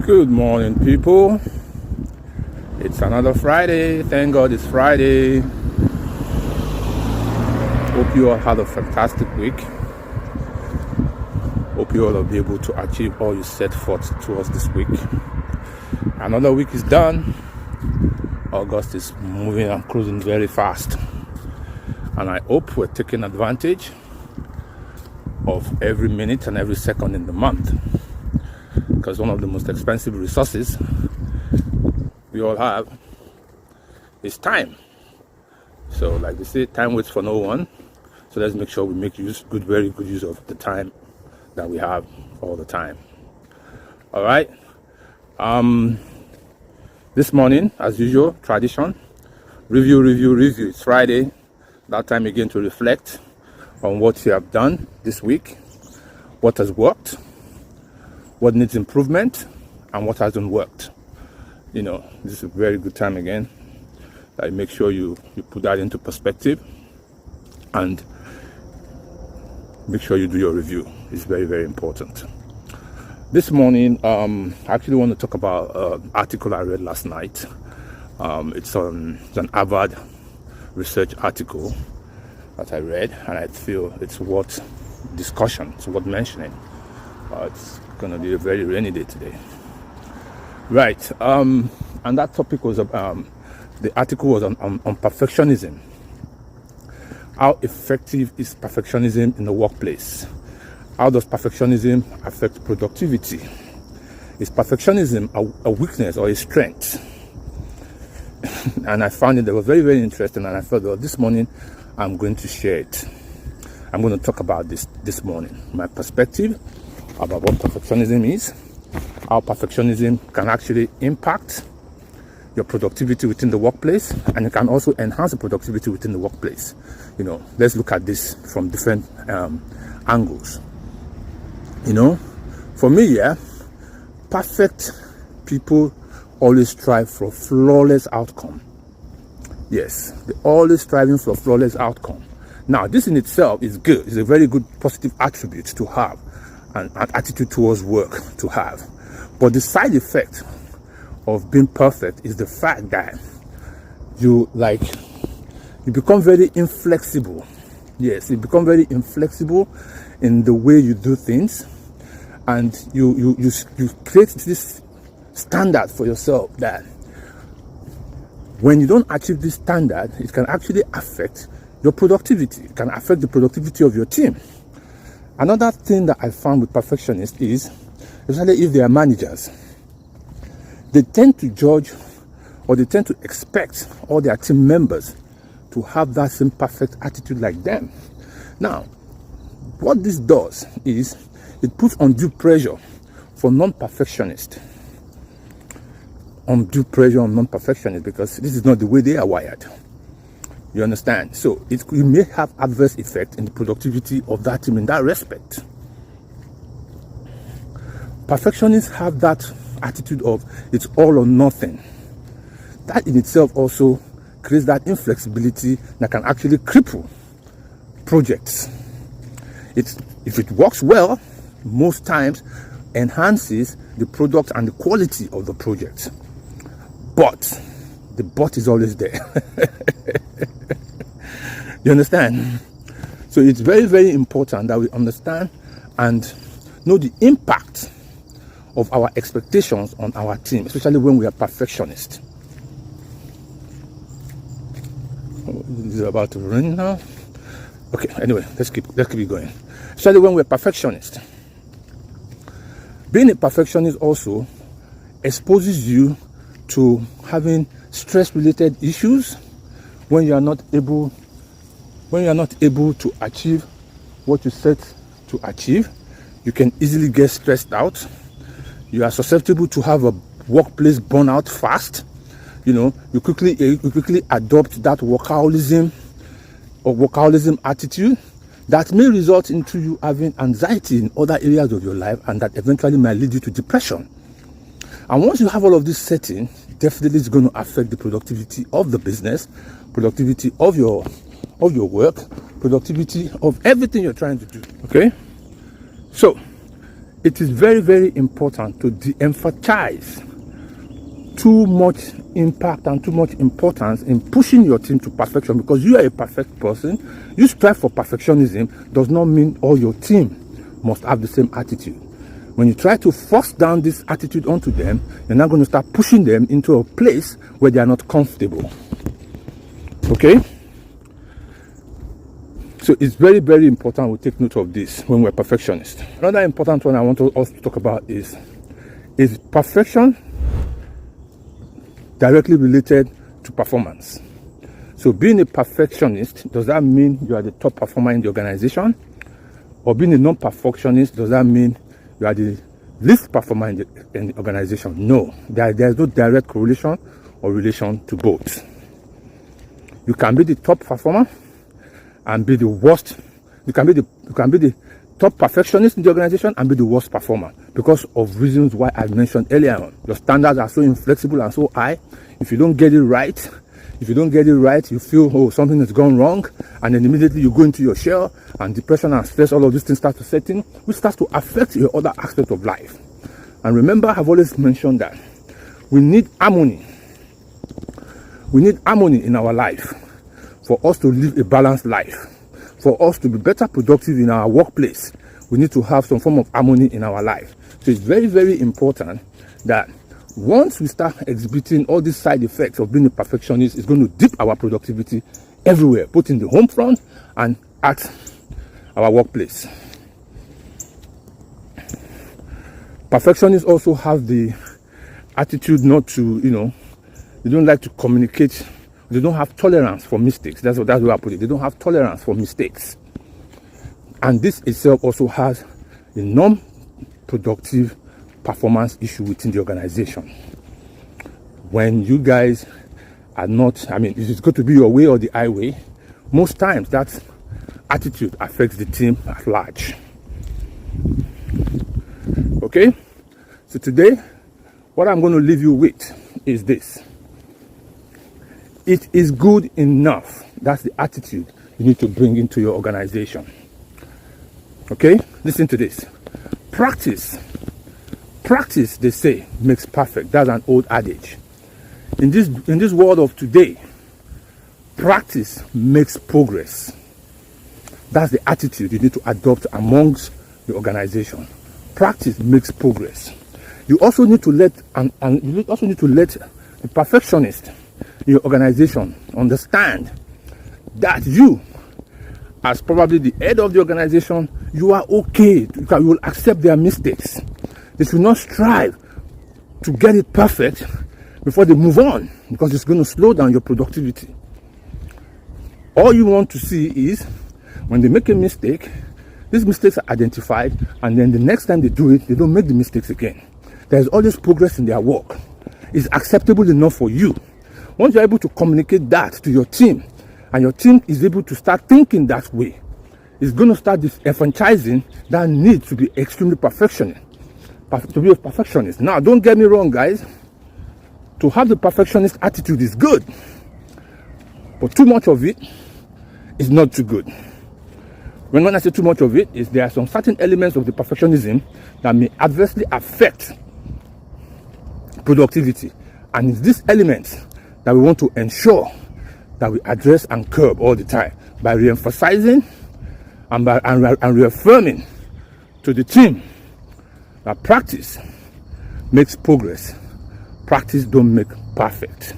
Good morning, people. It's another Friday. Thank God it's Friday. Hope you all had a fantastic week. Hope you all will be able to achieve all you set forth towards this week. Another week is done. August is moving and cruising very fast. And I hope we're taking advantage of every minute and every second in the month. Because one of the most expensive resources we all have is time. So like they say, time waits for no one. So let's make sure we make very good use of the time that we have all the time. All right. This morning, as usual, tradition, review. It's Friday. That time again to reflect on what you have done this week, what has worked, what needs improvement, and what hasn't worked. You know, this is a very good time again. I make sure you put that into perspective and make sure you do your review. It's very, very important. This morning, I actually want to talk about an article I read last night. It's an Harvard research article that I read, and I feel it's worth discussion, it's worth mentioning. It's going to be a very rainy day today. Right, and that topic was, the article was on perfectionism. How effective is perfectionism in the workplace? How does perfectionism affect productivity? Is perfectionism a weakness or a strength? And I found it very, very interesting, and I thought, well, this morning I'm going to share it. I'm going to talk about this morning, my perspective about what perfectionism is, how perfectionism can actually impact your productivity within the workplace, and it can also enhance the productivity within the workplace. You know, let's look at this from different angles. You know, for me, perfect people always strive for flawless outcome. Yes, they're always striving for flawless outcome. Now, this in itself is good. It's a very good positive attribute to have, and an attitude towards work to have. But the side effect of being perfect is the fact that you become very inflexible. Yes, you become very inflexible in the way you do things, and you create this standard for yourself that when you don't achieve this standard, it can actually affect your productivity. It can affect the productivity of your team. Another thing that I found with perfectionists is, especially if they are managers, they tend to judge, or they tend to expect all their team members to have that same perfect attitude like them. Now, what this does is it puts undue pressure for non-perfectionists. Undue pressure on non-perfectionists, because this is not the way they are wired. You understand? So it may have adverse effect in the productivity of that team in that respect. Perfectionists have that attitude of it's all or nothing. That in itself also creates that inflexibility that can actually cripple projects. If it works well, most times enhances the product and the quality of the project. But the but is always there. You understand? So it's very, very important that we understand and know the impact of our expectations on our team, especially when we are perfectionists. This is about to rain now. Okay, anyway, let's keep it going. Especially when we're perfectionists. Being a perfectionist also exposes you to having stress-related issues when you are not able to achieve what you set to achieve. You can easily get stressed out. You are susceptible to have a workplace burnout fast. You know, you quickly adopt that workaholism attitude that may result into you having anxiety in other areas of your life, and that eventually might lead you to depression. And once you have all of this setting, definitely it's going to affect the productivity of the business, productivity of your work, productivity of everything you're trying to do. Okay? So it is very, very important to de-emphasize too much impact and too much importance in pushing your team to perfection, because you are a perfect person. You strive for perfectionism does not mean all your team must have the same attitude. When you try to force down this attitude onto them, you're not going to start pushing them into a place where they are not comfortable. Okay? So it's very, very important we take note of this when we're perfectionists. Another important one I want us to talk about is perfection directly related to performance? So being a perfectionist, does that mean you are the top performer in the organization? Or being a non-perfectionist, does that mean you are the least performer in the organization? No, there's no direct correlation or relation to both. You can be the top performer and be the worst. You can be the top perfectionist in the organization and be the worst performer because of reasons why I mentioned earlier on. Your standards are so inflexible and so high. If you don't get it right, you feel, oh, something has gone wrong, and then immediately you go into your shell, and depression and stress, all of these things start to set in, which starts to affect your other aspect of life. And remember, I've always mentioned that we need harmony. We need harmony in our life for us to live a balanced life. For us to be better productive in our workplace, we need to have some form of harmony in our life. So it's very, very important that once we start exhibiting all these side effects of being a perfectionist, it's going to dip our productivity everywhere, both in the home front and at our workplace. Perfectionists also have the attitude not to, they don't like to communicate. They don't have tolerance for mistakes. That's the way I put it. They don't have tolerance for mistakes. And this itself also has a non-productive performance issue within the organization. When you guys are not, if it's going to be your way or the highway, most times that attitude affects the team at large. Okay? So today, what I'm going to leave you with is this. It is good enough. That's the attitude you need to bring into your organization. Okay? Listen to this. Practice, they say, makes perfect. That's an old adage. In this world of today, practice makes progress. That's the attitude you need to adopt amongst the organization. Practice makes progress. You also need to let the perfectionist in your organization understand that you, as probably the head of the organization, you are okay. You will accept their mistakes. They should not strive to get it perfect before they move on, because it's going to slow down your productivity. All you want to see is when they make a mistake, these mistakes are identified, and then the next time they do it, they don't make the mistakes again. There's always progress in their work. It's acceptable enough for you. Once you're able to communicate that to your team, and your team is able to start thinking that way, it's going to start disenfranchising that need to be extremely perfectionist. To be a perfectionist. Now, don't get me wrong, guys. To have the perfectionist attitude is good, but too much of it is not too good. When I say too much of it, there are some certain elements of the perfectionism that may adversely affect productivity, and it's these elements that we want to ensure that we address and curb all the time by re-emphasizing and reaffirming to the team that practice makes progress. Practice don't make perfect,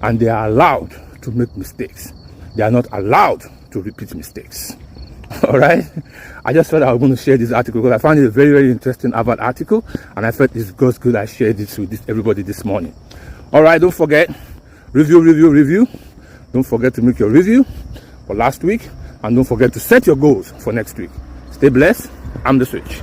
and they are allowed to make mistakes. They are not allowed to repeat mistakes. All right, I just felt I was going to share this article because I found it a very, very interesting Harvard article, and I felt it's good I shared this with everybody this morning. All right, don't forget, review. Don't forget to make your review for last week, and don't forget to set your goals for next week. Stay blessed. I'm The Switch.